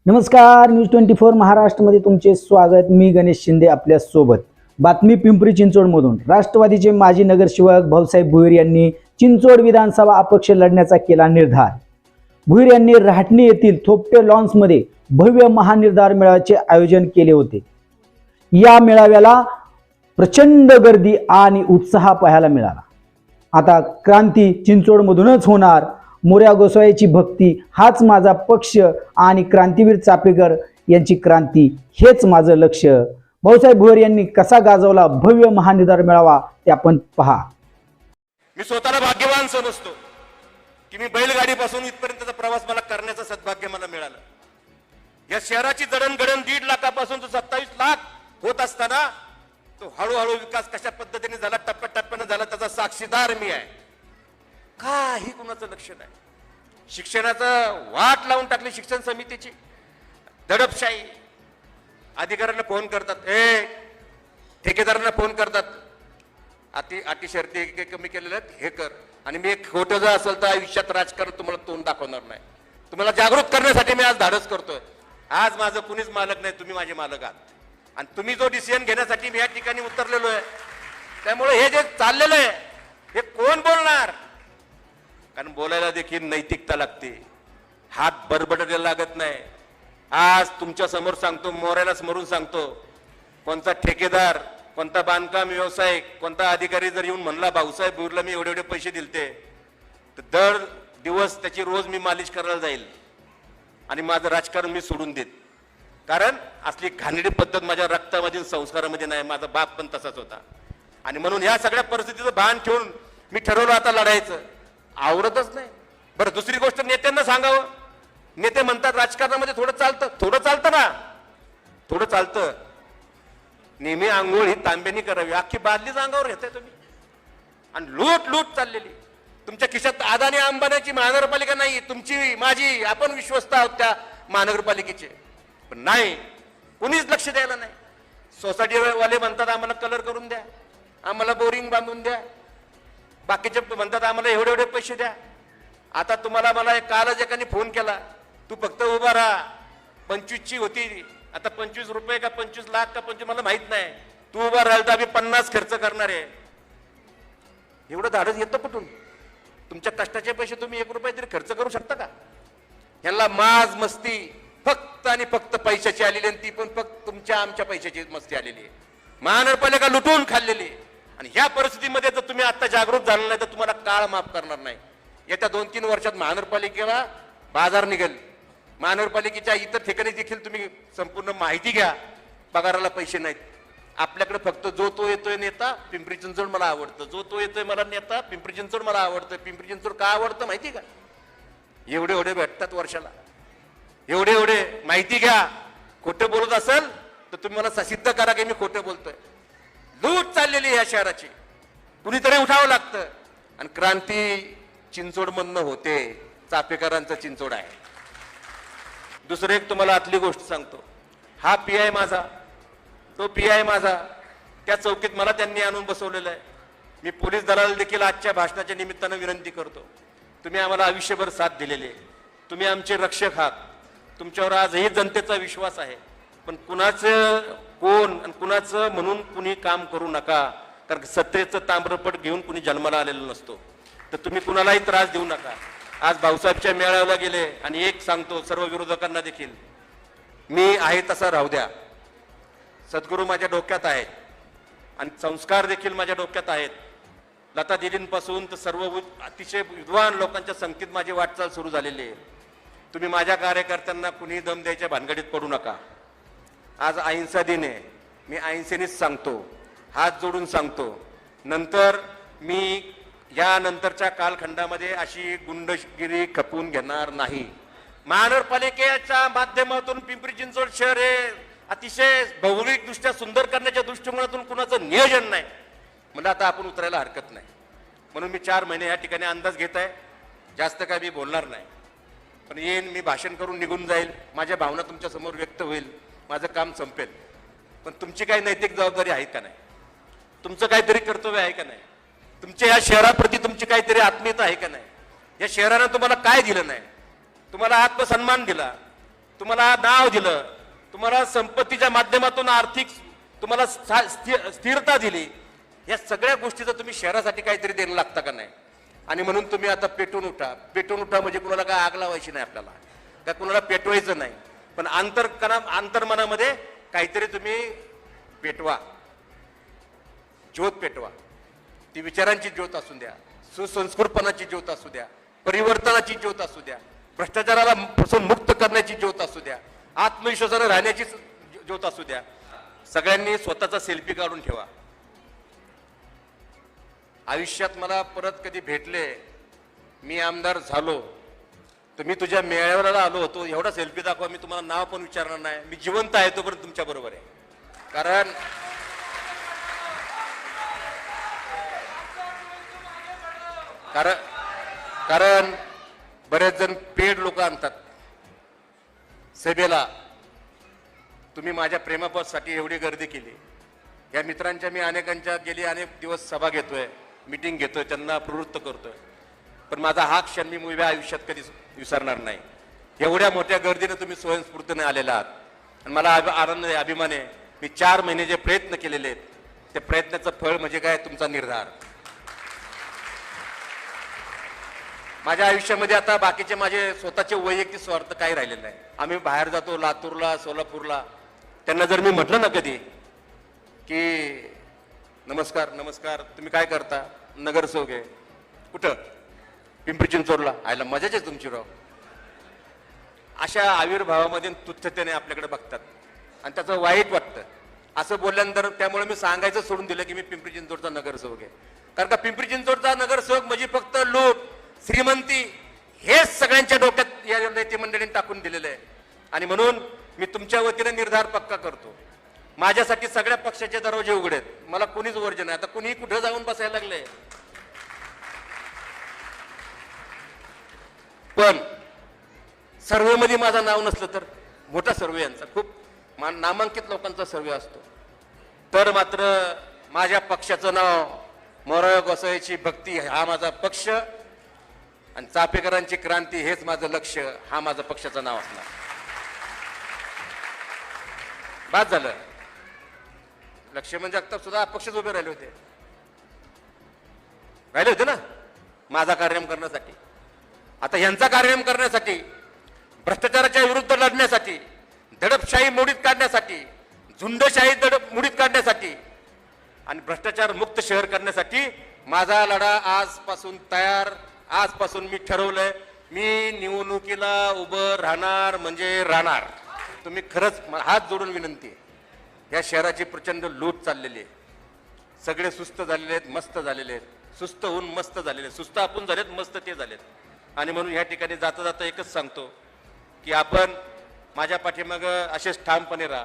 नमस्कार, न्यूज 24 महाराष्ट्रमध्ये तुमचे स्वागत. मी गणेश शिंदे आपल्या सोबत. बातमी पिंपरी चिंचवडमधून. राष्ट्रवादीचे माजी नगरसेवक भाऊसाहेब भोईर यांनी चिंचवड विधानसभा अपक्ष लढण्याचा केला निर्धार. भोईर यांनी राहटणी येथील थोपटे लॉन्समध्ये भव्य महानिर्धार मेळाव्याचे आयोजन केले होते. या मेळाव्याला प्रचंड गर्दी आणि उत्साह पाहायला मिळाला. आता क्रांती चिंचवडमधूनच होणार. मोरया गोसाव्याची भक्ती, हाच माझा पक्ष आणि क्रांतीवीर चापेकर यांची क्रांती, हेच माझं लक्ष. भाऊसाहेब भोईर यांनी कसा गाजवला भव्य महानिर्धार मेळावा ते आपण पहा. मी स्वतःला भाग्यवान समजतो की मी बैलगाडीपासून इथपर्यंतचा प्रवास मला करण्याचं सद्भाग्य मला मिळालं. या शहराची जडणघडण 1.5 लाखापासून तो 27 लाख होत असताना तो हळूहळू विकास कशा पद्धतीने झाला, टप्प्याटप्प्याने झाला, त्याचा साक्षीदार मी आहे. काही कुणाचं लक्ष नाही. शिक्षणाचं वाट लावून टाकली शिक्षण समितीची. दडपशाही. अधिकाऱ्यांना फोन करतात, ठेकेदारांना फोन करतात, अटी शर्ती कमी केलेल्या आहेत, हे कर. आणि मी एक खोटं जर असेल तर आयुष्यात राजकारण तुम्हाला तोंड दाखवणार नाही. तुम्हाला जागृत करण्यासाठी मी आज धाडस करतोय. आज माझं कुणीच मालक नाही, तुम्ही माझे मालक आहात. आणि तुम्ही जो डिसिजन घेण्यासाठी मी या ठिकाणी उतरलेलो आहे, त्यामुळे हे जे चाललेलं आहे हे कोण बोलणार? कारण बोलायला देखील नैतिकता लागते. हात बरबडायला लागत नाही. आज तुमच्या समोर सांगतो, मोऱ्याला समोरून सांगतो, कोणता ठेकेदार, कोणता बांधकाम व्यावसायिक, कोणता अधिकारी जर येऊन म्हणला भाऊसाहेब भोईरला मी एवढे पैसे दिलते, तर दर दिवस त्याची रोज मी मालिश करायला जाईल आणि माझं राजकारण मी सोडून देत. कारण असली घाणेरडी पद्धत माझ्या रक्तामध्ये, संस्कारामध्ये नाही. माझा बाप पण तसाच होता. आणि म्हणून या सगळ्या परिस्थितीचं भान ठेवून मी ठरवलं आता लढायचं. आवडतच नाही. बरं, दुसरी गोष्ट नेत्यांना सांगावं. नेते म्हणतात राजकारणामध्ये थोडं चालतं ना, थोडं चालतं. नेहमी आंघोळ ही तांब्यानी करावी, अख्खी बादलीच अंगावर घेताय तुम्ही. आणि लूट चाललेली. तुमच्या खिशात अदानी अंबानीची महानगरपालिका नाही, तुमची माझी, आपण विश्वस्त आहोत त्या महानगरपालिकेचे. पण नाही, कुणीच लक्ष द्यायला नाही. सोसायटी वाले म्हणतात आम्हाला कलर करून द्या, आम्हाला बोरिंग बांधून द्या. बाकीचे म्हणतात आम्हाला एवढे पैसे द्या. आता तुम्हाला मला कालच एकाने फोन केला, तू फक्त उभा राहा. 25ची होती, आता 25 रुपये का 25 लाख का 25 मला माहित नाही. तू उभा राहिल तर आम्ही 50 खर्च करणार आहे. एवढं धाडस येतं कुठून? तुमच्या कष्टाचे पैसे तुम्ही 1 रुपया तरी खर्च करू शकता का? ह्याला माज मस्ती फक्त आणि फक्त पैशाची आलेली, आणि ती पण फक्त तुमच्या आमच्या पैशाची मस्ती आलेली आहे. महानगरपालिका लुटून खाल्लेली. आणि ह्या परिस्थितीमध्ये जर तुम्ही आता जागृत झाला नाही तर तुम्हाला काळ माफ करणार नाही. येत्या 2-3 वर्षात महानगरपालिकेला बाजार निघेल. महानगरपालिकेच्या इतर ठिकाणी देखील तुम्ही संपूर्ण माहिती घ्या. पगाराला पैसे नाहीत. आपल्याकडे फक्त जो तो येतोय नेता, पिंपरी चिंचवड मला आवडतं, जो तो येतोय मला नेता, पिंपरी चिंचवड मला आवडतं. पिंपरी चिंचवड का आवडतं माहिती का? एवढे भेटतात वर्षाला. एवढे माहिती घ्या. खोटं बोलत असेल तर तुम्ही मला सिद्ध करा की मी खोटं बोलतोय. लूट चाललेली या शहराची. कुणीतरी उठावं लागतं. आणि क्रांती चिंचवडमधनं होते. चापेकरांचं चिंचवड आहे. दुसरं एक तुम्हाला आतली गोष्ट सांगतो. हा PI माझा, तो PI माझा. त्या चौकीत मला त्यांनी आणून बसवलेलं आहे. मी पोलीस दलाला देखील आजच्या भाषणाच्या निमित्तानं विनंती करतो, तुम्ही आम्हाला आयुष्यभर साथ दिलेली आहे. तुम्ही आमचे रक्षक आहात. तुमच्यावर आजही जनतेचा विश्वास आहे. पण कुणाचं कोण आणि कुणाचं म्हणून कुणी काम करू नका. कारण सत्तेचं ताम्रपट घेऊन कुणी जन्माला आलेला नसतो. तर तुम्ही कुणालाही त्रास देऊ नका. आज भाऊसाहेबच्या मेळाव्याला गेले आणि एक सांगतो सर्व विरोधकांना देखील, मी आहे तसा राहू द्या. सद्गुरू माझ्या डोक्यात आहेत आणि संस्कार देखील माझ्या डोक्यात आहेत. लता दिदींपासून तर सर्व अतिशय विद्वान लोकांच्या संगतीत माझी वाटचाल सुरू झालेली आहे. तुम्ही माझ्या कार्यकर्त्यांना कुणी दम द्यायच्या भानगडीत पडू नका. आज अहिंसा दिन आहे. मी अहिंसेनेच सांगतो, हात जोडून सांगतो. नंतर मी या नंतरच्या कालखंडामध्ये अशी गुंडगिरी खपवून घेणार नाही. महानगरपालिकेच्या माध्यमातून पिंपरी चिंचवड शहर हे अतिशय भौगोलिकदृष्ट्या सुंदर करण्याच्या दृष्टिकोनातून कुणाचं नियोजन नाही. म्हणजे आता आपण उतरायला हरकत नाही. म्हणून मी 4 महिने या ठिकाणी अंदाज घेत आहे. जास्त काय मी बोलणार नाही. पण येईन, मी भाषण करून निघून जाईल. माझ्या भावना तुमच्या समोर व्यक्त होईल. माझं काम संपेल. पण तुमची काही नैतिक जबाबदारी आहे का नाही? तुमचं काहीतरी कर्तव्य आहे का नाही? तुमच्या या शहराप्रती तुमची काहीतरी आत्मीयता आहे का नाही? या शहरानं तुम्हाला काय दिलं नाही? तुम्हाला आत्मसन्मान दिला, तुम्हाला नाव दिलं, तुम्हाला संपत्तीच्या माध्यमातून आर्थिक तुम्हाला स्थिरता दिली, या सगळ्या गोष्टीचं तुम्ही शहरासाठी काहीतरी देणं लागतं का नाही? आणि म्हणून तुम्ही आता पेटून उठा म्हणजे कुणाला काय आग लावायची नाही, आपल्याला काय कुणाला पेटवायचं नाही, पण अंतर्मनामध्ये काहीतरी तुम्ही पेटवा, ज्योत पेटवा. ती विचारांची ज्योत असू द्या, सुसंस्कृतपणाची ज्योत असू द्या, परिवर्तनाची ज्योत असू द्या, भ्रष्टाचाराला पासून मुक्त करण्याची ज्योत असू द्या, आत्मविश्वासाने राहण्याची ज्योत असू द्या. सगळ्यांनी स्वतःचा सेल्फी काढून ठेवा. आयुष्यात मला परत कधी भेटले, मी आमदार झालो तर मी तुझ्या मेळाव्याला आलो होतो, एवढा सेल्फी दाखवा, मी तुम्हाला नाव पण विचारणार नाही, मी जिवंत आहे तोपर्यंत तुमच्या बरोबर आहे. कारण बरेच जण पेड लोक आणतात सभेला. तुम्ही माझ्या प्रेमासाठी एवढी गर्दी केली. या मित्रांच्या मी अनेकांच्या गेली अनेक दिवस सभा घेतोय, मीटिंग घेतोय, त्यांना प्रवृत्त करतोय, पण माझा हा क्षण मी उभ्या आयुष्यात कधीच विसरणार नाही. एवढ्या मोठ्या गर्दीने तुम्ही स्वयंस्फूर्तीने आलेला आहात आणि मला आनंद आहे, अभिमान आहे. मी 4 महिने जे प्रयत्न केलेले आहेत, ते प्रयत्नाचं फळ म्हणजे काय, तुमचा निर्धार. माझ्या आयुष्यामध्ये आता बाकीचे माझे स्वतःचे वैयक्तिक स्वार्थ काही राहिलेले नाही. आम्ही बाहेर जातो, लातूरला, सोलापूरला, त्यांना जर मी म्हटलं ना कधी की नमस्कार नमस्कार, तुम्ही काय करता? नगरसेवक आहे. कुठं? पिंपरी चिंचवडला. आयला मजाच आहे तुमची राव. अशा आविर्भावामध्ये तुच्छतेने आपल्याकडे बघतात आणि त्याचं वाईट वाटतं. असं बोलल्यानंतर त्यामुळे मी सांगायचं सोडून दिलं की मी पिंपरी चिंचवडचा नगरसेवक आहे. कारण का पिंपरी चिंचवडचा नगरसेवक म्हणजे फक्त लूट, श्रीमंती हेच सगळ्यांच्या डोक्यात या नेते मंडळींनी टाकून दिलेलं आहे. आणि म्हणून मी तुमच्या वतीने निर्धार पक्का करतो. माझ्यासाठी सगळ्या पक्षाचे दरवाजे उघडे आहेत, मला कोणीच वर्जन नाही. आता कुणीही कुठं जाऊन बसायला लागले, पण सर्वेमध्ये माझं नाव नसलं तर, मोठा सर्वे यांचा खूप नामांकित लोकांचा सर्वे असतो, तर मात्र माझ्या पक्षाचं नाव मोराळ्या गोसावीची भक्ती हा माझा पक्ष आणि चापेकरांची क्रांती हेच माझं लक्ष, हा माझं पक्षाचं नाव असणार. बाद झालं. लक्ष्मण जगताप सुद्धा अपक्षच उभे राहिले होते ना माझा कार्यक्रम करण्यासाठी. आता यांचा कार्यक्रम करण्यासाठी, भ्रष्टाचाराच्या विरुद्ध लढण्यासाठी, दडपशाही मोडीत काढण्यासाठी, झुंडशाही मोडीत काढण्यासाठी आणि भ्रष्टाचार मुक्त शहर करण्यासाठी माझा लढा आजपासून तयार. आजपासून मी ठरवलंय, मी निवडणुकीला उभं राहणार म्हणजे राहणार. तुम्ही खरंच हात जोडून विनंती आहे, या शहराची प्रचंड लूट चाललेली आहे. सगळे सुस्त झालेले आहेत, मस्त झालेले आहेत, सुस्त होऊन मस्त झालेले आहेत. सुस्त आपण झालेत, मस्त ते झालेत. आणि म्हणून या ठिकाणी जाता जाता एकच सांगतो की आपण माझ्या पाठीमागं असेच ठामपणे राहा.